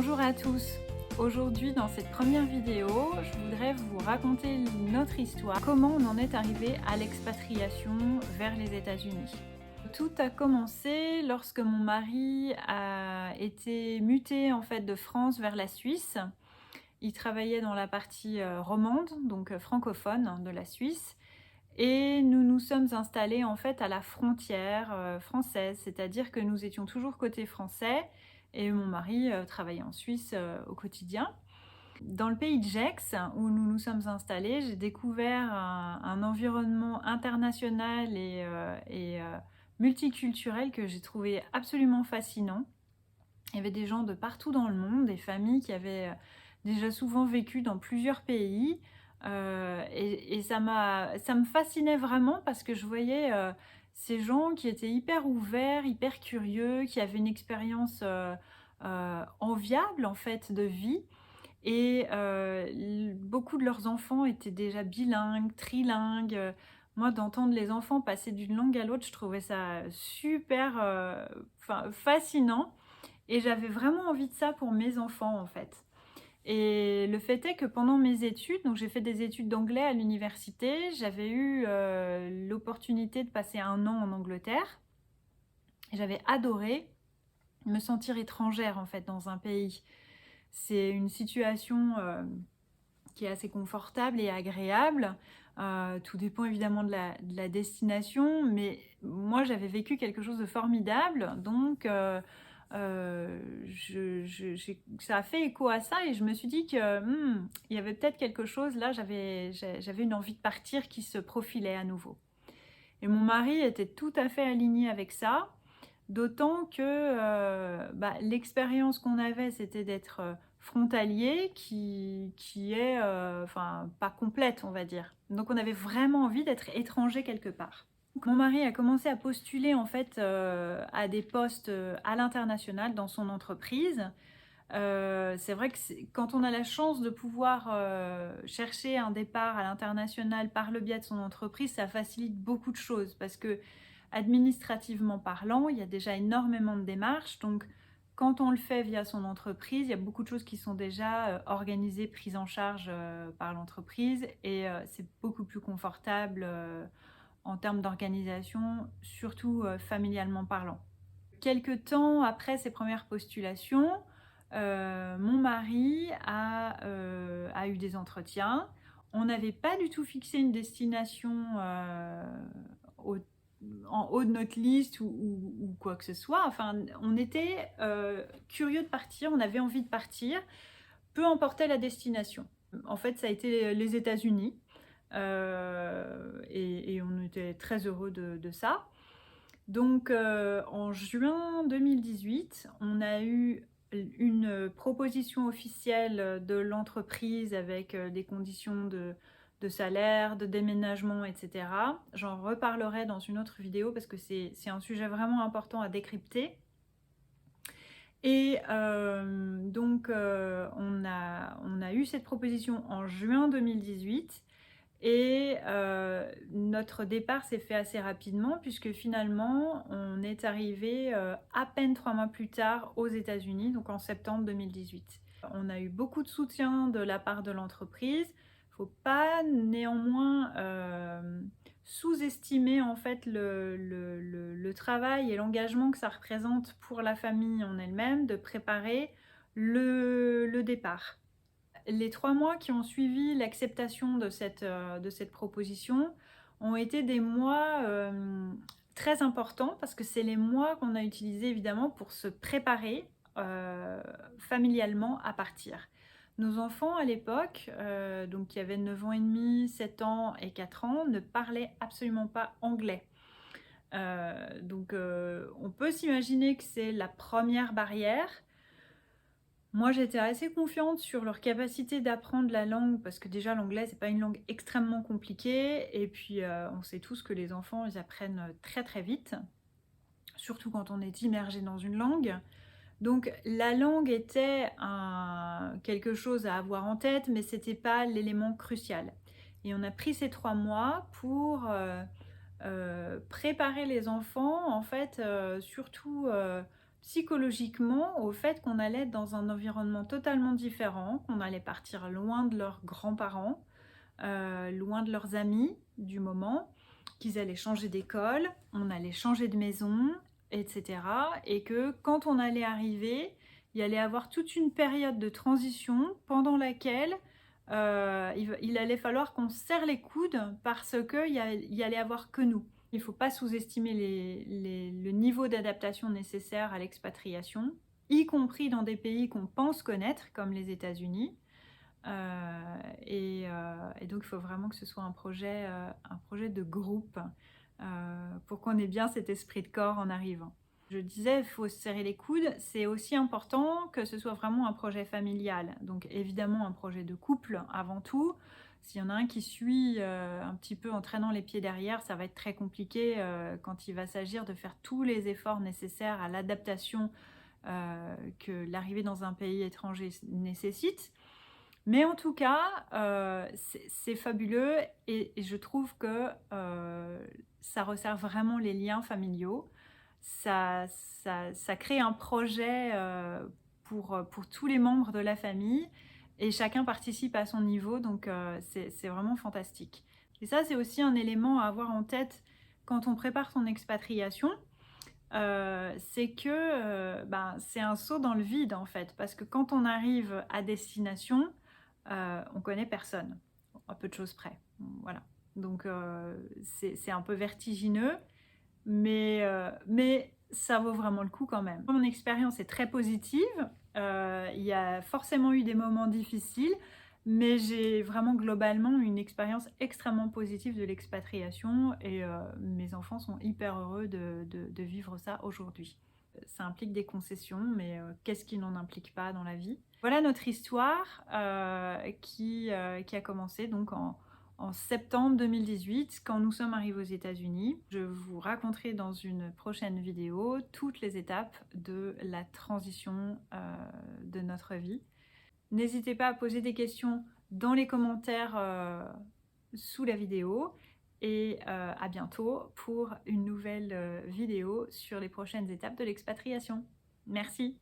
Bonjour à tous. Aujourd'hui, dans cette première vidéo, je voudrais vous raconter notre histoire, comment on en est arrivé à l'expatriation vers les États-Unis. Tout a commencé lorsque mon mari a été muté en fait de France vers la Suisse. Il travaillait dans la partie romande, donc francophone de la Suisse. Et nous nous sommes installés en fait à la frontière française, c'est-à-dire que nous étions toujours côté français et mon mari travaillait en Suisse au quotidien. Dans le pays de Gex, où nous nous sommes installés, j'ai découvert un environnement international et multiculturel que j'ai trouvé absolument fascinant. Il y avait des gens de partout dans le monde, des familles qui avaient déjà souvent vécu dans plusieurs pays. Et ça me fascinait vraiment parce que je voyais ces gens qui étaient hyper ouverts, hyper curieux, qui avaient une expérience enviable en fait de vie. Et beaucoup de leurs enfants étaient déjà bilingues, trilingues. Moi, d'entendre les enfants passer d'une langue à l'autre, je trouvais ça super fascinant. Et j'avais vraiment envie de ça pour mes enfants en fait. Et le fait est que pendant mes études, donc j'ai fait des études d'anglais à l'université, j'avais eu l'opportunité de passer un an en Angleterre. J'avais adoré me sentir étrangère en fait dans un pays. C'est une situation qui est assez confortable et agréable. Tout dépend évidemment de la destination, mais moi j'avais vécu quelque chose de formidable, donc ça a fait écho à ça et je me suis dit que il y avait peut-être quelque chose là, j'avais une envie de partir qui se profilait à nouveau. Et mon mari était tout à fait aligné avec ça, d'autant que l'expérience qu'on avait, c'était d'être frontalier, qui est pas complète, on va dire. Donc on avait vraiment envie d'être étranger quelque part. Donc, mon mari a commencé à postuler en fait à des postes à l'international dans son entreprise. C'est vrai que quand on a la chance de pouvoir chercher un départ à l'international par le biais de son entreprise, ça facilite beaucoup de choses parce que administrativement parlant, il y a déjà énormément de démarches. Donc quand on le fait via son entreprise, il y a beaucoup de choses qui sont déjà organisées, prises en charge par l'entreprise et c'est beaucoup plus confortable en termes d'organisation, surtout familialement parlant. Quelque temps après ces premières postulations, mon mari a eu des entretiens. On n'avait pas du tout fixé une destination en haut de notre liste ou quoi que ce soit. Enfin, on était curieux de partir, on avait envie de partir, peu importait la destination. En fait, ça a été les États-Unis et on était très heureux de ça. Donc en juin 2018, on a eu une proposition officielle de l'entreprise avec des conditions de salaire, de déménagement, etc. J'en reparlerai dans une autre vidéo parce que c'est un sujet vraiment important à décrypter. Et donc on a eu cette proposition en juin 2018. Et notre départ s'est fait assez rapidement puisque finalement on est arrivé à peine 3 mois plus tard aux États-Unis, donc en septembre 2018. On a eu beaucoup de soutien de la part de l'entreprise. Il ne faut pas néanmoins sous-estimer en fait le travail et l'engagement que ça représente pour la famille en elle-même de préparer le départ. Les 3 mois qui ont suivi l'acceptation de cette proposition ont été des mois très importants parce que c'est les mois qu'on a utilisés évidemment pour se préparer familialement à partir. Nos enfants à l'époque, donc qui avaient 9 ans et demi, 7 ans et 4 ans, ne parlaient absolument pas anglais. Donc on peut s'imaginer que c'est la première barrière. Moi, j'étais assez confiante sur leur capacité d'apprendre la langue parce que déjà l'anglais, c'est pas une langue extrêmement compliquée et puis on sait tous que les enfants, ils apprennent très très vite, surtout quand on est immergé dans une langue. Donc la langue était quelque chose à avoir en tête, mais c'était pas l'élément crucial. Et on a pris ces 3 mois pour préparer les enfants, en fait, surtout psychologiquement au fait qu'on allait être dans un environnement totalement différent, qu'on allait partir loin de leurs grands-parents, loin de leurs amis du moment, qu'ils allaient changer d'école, on allait changer de maison, etc. Et que quand on allait arriver, il allait avoir toute une période de transition pendant laquelle il allait falloir qu'on se serre les coudes parce qu'il allait avoir que nous. Il ne faut pas sous-estimer le niveau d'adaptation nécessaire à l'expatriation, y compris dans des pays qu'on pense connaître, comme les États-Unis. Et donc, il faut vraiment que ce soit un projet de groupe pour qu'on ait bien cet esprit de corps en arrivant. Je disais, il faut se serrer les coudes. C'est aussi important que ce soit vraiment un projet familial. Donc, évidemment, un projet de couple avant tout. S'il y en a un qui suit un petit peu en traînant les pieds derrière, ça va être très compliqué quand il va s'agir de faire tous les efforts nécessaires à l'adaptation que l'arrivée dans un pays étranger nécessite. Mais en tout cas, c'est fabuleux et je trouve que ça resserre vraiment les liens familiaux. Ça crée un projet pour tous les membres de la famille et chacun participe à son niveau, donc c'est vraiment fantastique. Et ça, c'est aussi un élément à avoir en tête quand on prépare son expatriation. C'est que c'est un saut dans le vide en fait, parce que quand on arrive à destination, on connaît personne, à peu de choses près. Voilà. Donc c'est un peu vertigineux, mais ça vaut vraiment le coup quand même. Mon expérience est très positive. Il y a forcément eu des moments difficiles, mais j'ai vraiment globalement une expérience extrêmement positive de l'expatriation et mes enfants sont hyper heureux de vivre ça aujourd'hui. Ça implique des concessions, mais qu'est-ce qui n'en implique pas dans la vie? Voilà notre histoire qui a commencé donc en septembre 2018, quand nous sommes arrivés aux États-Unis. Je vous raconterai dans une prochaine vidéo toutes les étapes de la transition de notre vie. N'hésitez pas à poser des questions dans les commentaires sous la vidéo et à bientôt pour une nouvelle vidéo sur les prochaines étapes de l'expatriation. Merci.